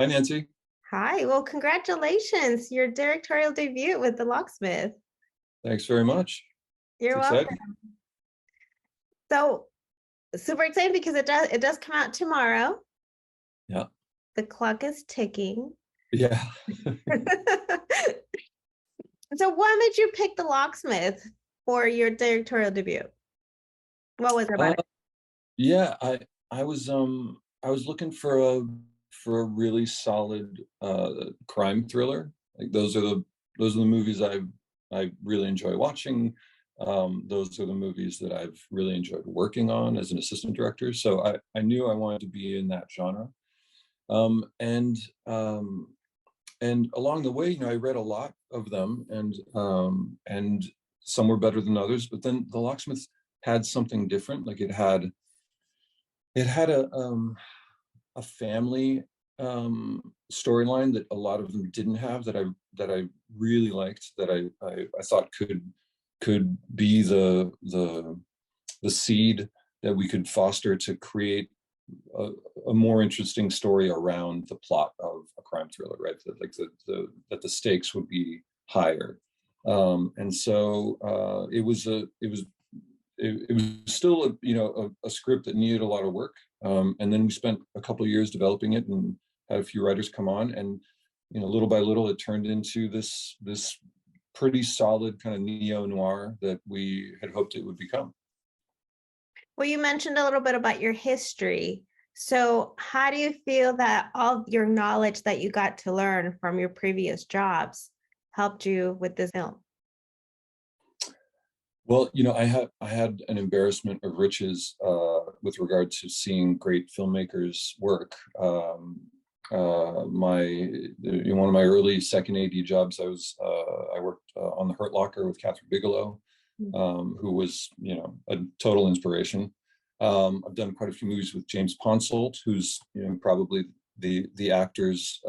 Nancy. Hi, well, congratulations, your directorial debut with The Locksmith. Thanks very much. It's You're welcome. exciting. So super excited because it does come out tomorrow. Yeah. The clock is ticking. Yeah. So why did you pick The Locksmith for your directorial debut? What was it about it? Yeah, I was looking for a really solid crime thriller. Like those are the movies I really enjoy watching. Those are the movies that I've really enjoyed working on as an assistant director. So I knew I wanted to be in that genre. Um, and um, and along the way, I read a lot of them, and some were better than others. But then The Locksmith had something different. Like it had a family storyline that a lot of them didn't have, that I really liked, that I thought could be the seed that we could foster to create a more interesting story around the plot of a crime thriller, right? That the stakes would be higher. And so it was still a script that needed a lot of work. And then we spent a couple of years developing it and had a few writers come on, and little by little it turned into this pretty solid kind of neo noir that we had hoped it would become. Well, you mentioned a little bit about your history. So how do you feel that all your knowledge that you got to learn from your previous jobs helped you with this film? Well, I had an embarrassment of riches with regard to seeing great filmmakers work. One of my early second AD jobs, I worked on The Hurt Locker with Catherine Bigelow, who was a total inspiration. I've done quite a few movies with James Ponsoldt, who's probably the actor's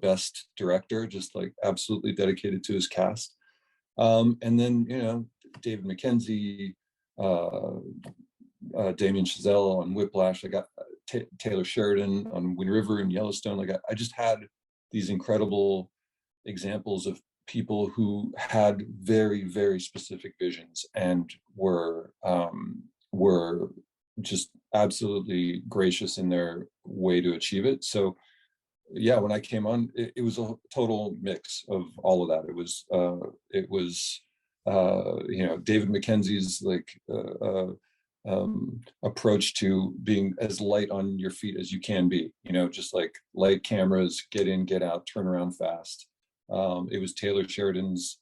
best director, just like absolutely dedicated to his cast. And then, David Mackenzie, Damien Chazelle on Whiplash. I got Taylor Sheridan on Wind River and Yellowstone. Like I just had these incredible examples of people who had very, very specific visions and were just absolutely gracious in their way to achieve it. So yeah, when I came on, it was a total mix of all of that. David Mackenzie's approach to being as light on your feet as you can be, just like light cameras, get in, get out, turn around fast. It was Taylor Sheridan's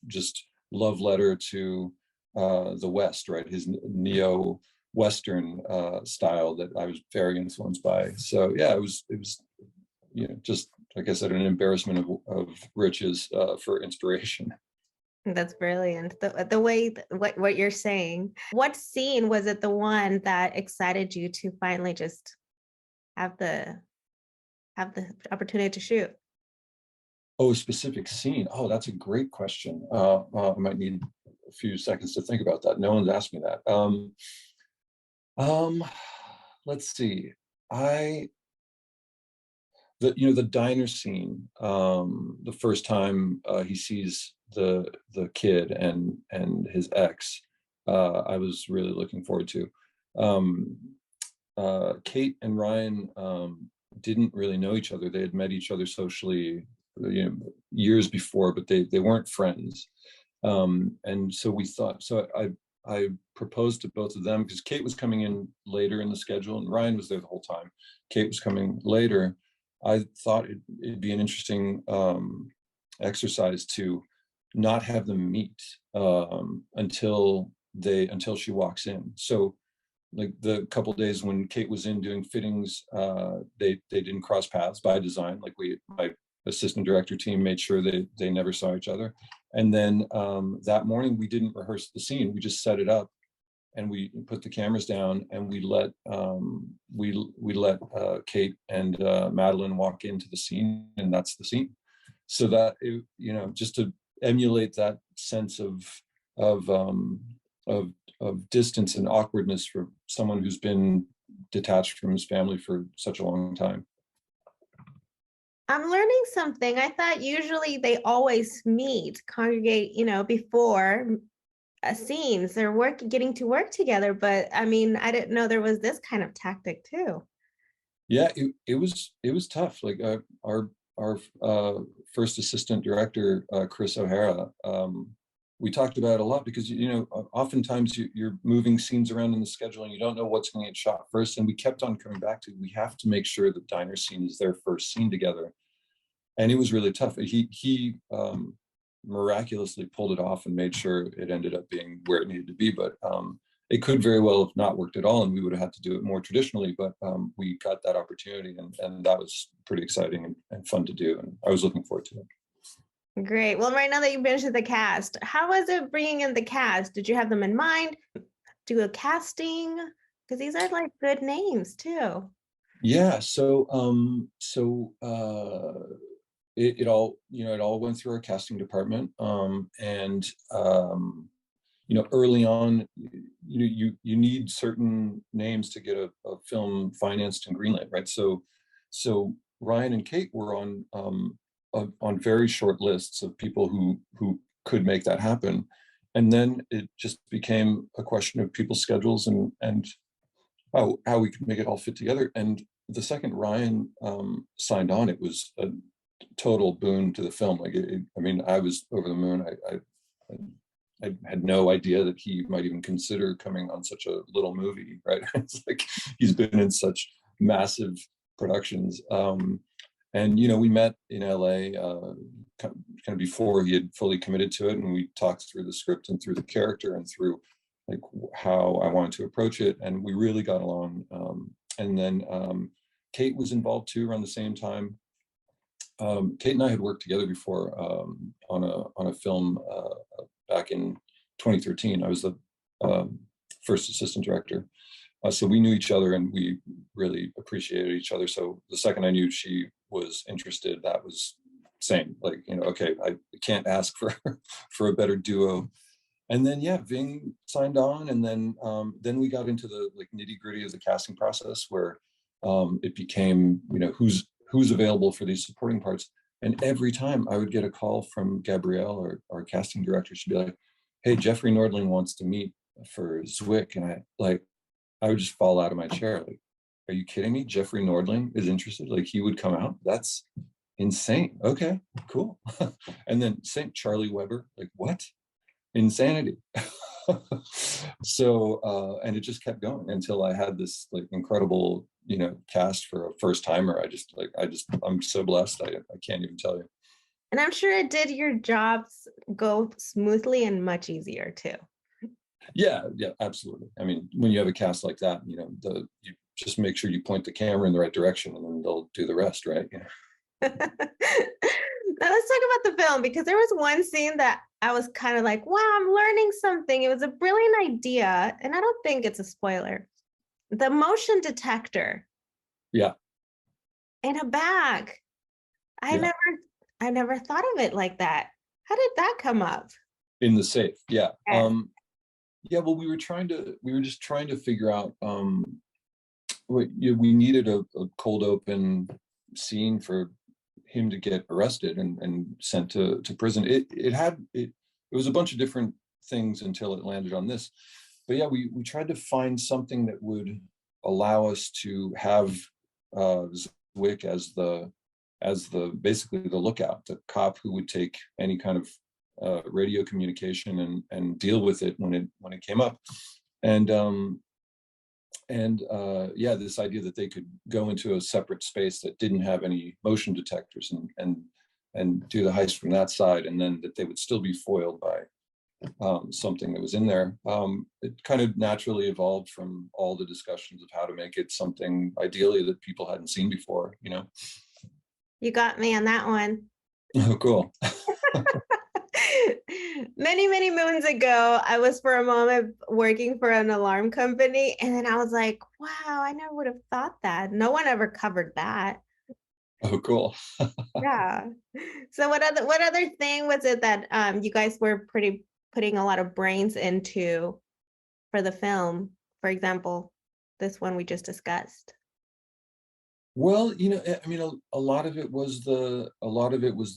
just love letter to the West, right? His neo Western style that I was very influenced by. So yeah, it was just like I said, an embarrassment of riches for inspiration. That's brilliant. The way what you're saying. What scene was it, the one that excited you to finally just have the opportunity to shoot? Oh, a specific scene. Oh, that's a great question. I might need a few seconds to think about that. No one's asked me that. Um, let's see. The diner scene, the first time he sees the kid and his ex, I was really looking forward to. um, Kate and Ryan didn't really know each other. They had met each other socially years before, but they weren't friends. And so we thought, so I proposed to both of them because Kate was coming in later in the schedule and Ryan was there the whole time. Kate was coming later. I thought it'd be an interesting exercise to not have them meet until she walks in. So like the couple days when Kate was in doing fittings, they didn't cross paths by design. Like my assistant director team made sure they never saw each other. And then that morning we didn't rehearse the scene. We just set it up and we put the cameras down and we let Kate and Madeleine walk into the scene, and that's the scene. So that just to emulate that sense of distance and awkwardness for someone who's been detached from his family for such a long time. I'm learning something. I thought usually they always meet, congregate, before scenes. They're getting to work together. But I mean, I didn't know there was this kind of tactic too. Yeah, it was tough. Like our first assistant director, Chris O'Hara, we talked about it a lot because oftentimes you're moving scenes around in the schedule and you don't know what's going to get shot first. And we kept on coming back to, we have to make sure the diner scene is their first scene together. And it was really tough. He miraculously pulled it off and made sure it ended up being where it needed to be. But it could very well have not worked at all, and we would have had to do it more traditionally. But we got that opportunity, and that was pretty exciting and fun to do. And I was looking forward to it. Great. Well, right now that you mentioned the cast, how was it bringing in the cast? Did you have them in mind? Do a casting? Because these are like good names too. Yeah. It all it all went through our casting department, and early on, you need certain names to get a film financed and greenlit, right? So Ryan and Kate were on very short lists of people who could make that happen, and then it just became a question of people's schedules and how we could make it all fit together. And the second Ryan signed on, it was a total boon to the film. Like, I mean, I was over the moon. I had no idea that he might even consider coming on such a little movie, right? It's like he's been in such massive productions. And we met in LA kind of before he had fully committed to it, and we talked through the script and through the character and through like how I wanted to approach it, and we really got along. And then Kate was involved too around the same time. Kate and I had worked together before on a film back in 2013. I was the first assistant director. So we knew each other and we really appreciated each other. So the second I knew she was interested, that was same. Like, okay, I can't ask for for a better duo. And then yeah, Ving signed on, and then we got into the like nitty gritty of the casting process where it became who's available for these supporting parts. And every time I would get a call from Gabrielle or our casting director, she'd be like, "Hey, Jeffrey Nordling wants to meet for Zwick," and I would just fall out of my chair. Like, are you kidding me? Jeffrey Nordling is interested? Like, he would come out? That's insane. Okay, cool. And then St. Charlie Weber, like, what? Insanity. So and it just kept going until I had this like incredible cast for a first timer. I'm so blessed. I can't even tell you. And I'm sure it did your jobs go smoothly and much easier too. Yeah, absolutely. I mean, when you have a cast like that, you just make sure you point the camera in the right direction, and then they'll do the rest, right? Now let's talk about the film, because there was one scene that I was kind of like, wow, I'm learning something. It was a brilliant idea, and I don't think it's a spoiler. The motion detector. Yeah. In a bag. I Yeah. never thought of it like that. How did that come up? In the safe. Yeah. Yes. Yeah, well, we were just trying to figure out we needed a cold open scene for him to get arrested and sent to prison. It was a bunch of different things until it landed on this. But yeah, we tried to find something that would allow us to have Zwick as the basically the lookout, the cop who would take any kind of radio communication and deal with it when it came up. And yeah, this idea that they could go into a separate space that didn't have any motion detectors and do the heist from that side, and then that they would still be foiled by something that was in there. It kind of naturally evolved from all the discussions of how to make it something ideally that people hadn't seen before. You got me on that one. Oh, cool. Many moons ago, I was for a moment working for an alarm company, and then I was like, wow, I never would have thought that. No one ever covered that. Oh, cool. Yeah. So what other thing was it that you guys were putting a lot of brains into for the film? For example, this one we just discussed. Well, I mean, a lot of it was the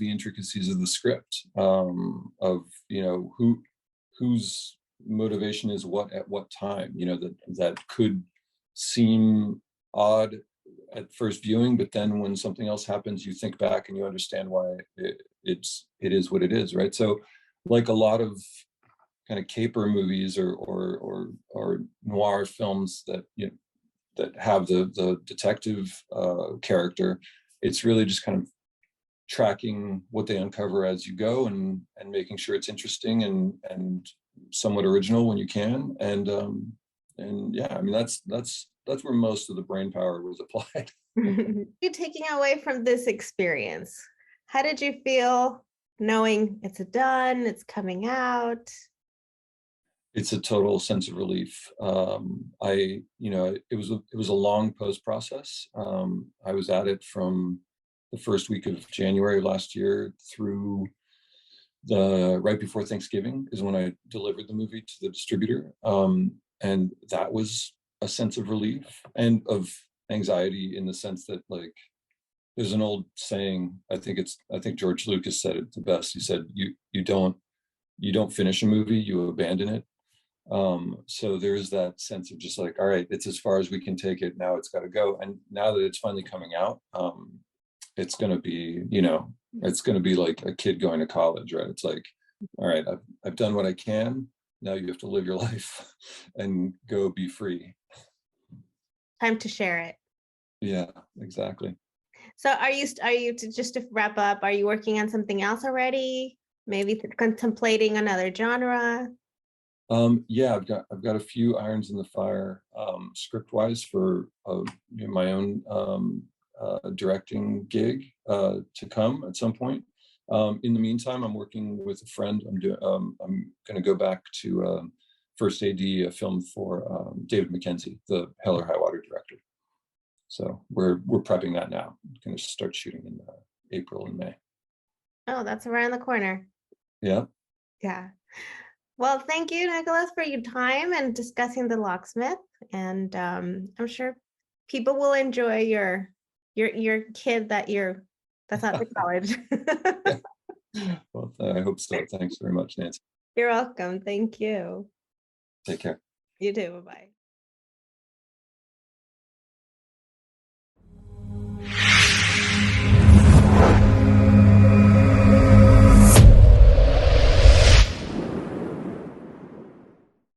intricacies of the script, of whose motivation is what at what time. That could seem odd at first viewing, but then when something else happens, you think back and you understand why it is what it is, right? So, like a lot of kind of caper movies or noir films that have the detective character, it's really just kind of tracking what they uncover as you go, and making sure it's interesting and somewhat original when you can. And yeah, I mean, that's where most of the brain power was applied. You taking away from this experience, how did you feel knowing it's done, it's coming out? It's a total sense of relief. It was a long post process. I was at it from the first week of January last year through the right before Thanksgiving is when I delivered the movie to the distributor. And that was a sense of relief and of anxiety, in the sense that, like, there's an old saying, I think George Lucas said it the best. He said, you don't finish a movie, you abandon it. So there's that sense of just like, all right, it's as far as we can take it, now it's got to go. And now that it's finally coming out, it's going to be, it's going to be like a kid going to college, right? It's like, all right, I've done what I can, now you have to live your life and go be free. Time to share it. Yeah, exactly. So just to wrap up, are you working on something else already? Maybe contemplating another genre? Yeah, I've got a few irons in the fire, script wise, for my own directing gig to come at some point. In the meantime, I'm working with a friend. I'm going to go back to first AD a film for David Mackenzie, the Hell or High Water director. So we're prepping that now. Going to start shooting in April and May. Oh, that's around the corner. Yeah. Yeah. Well, thank you, Nicolas, for your time and discussing the locksmith. And I'm sure people will enjoy your kid that's at the college. Well, I hope so. Thanks very much, Nancy. You're welcome. Thank you. Take care. You too. Bye-bye.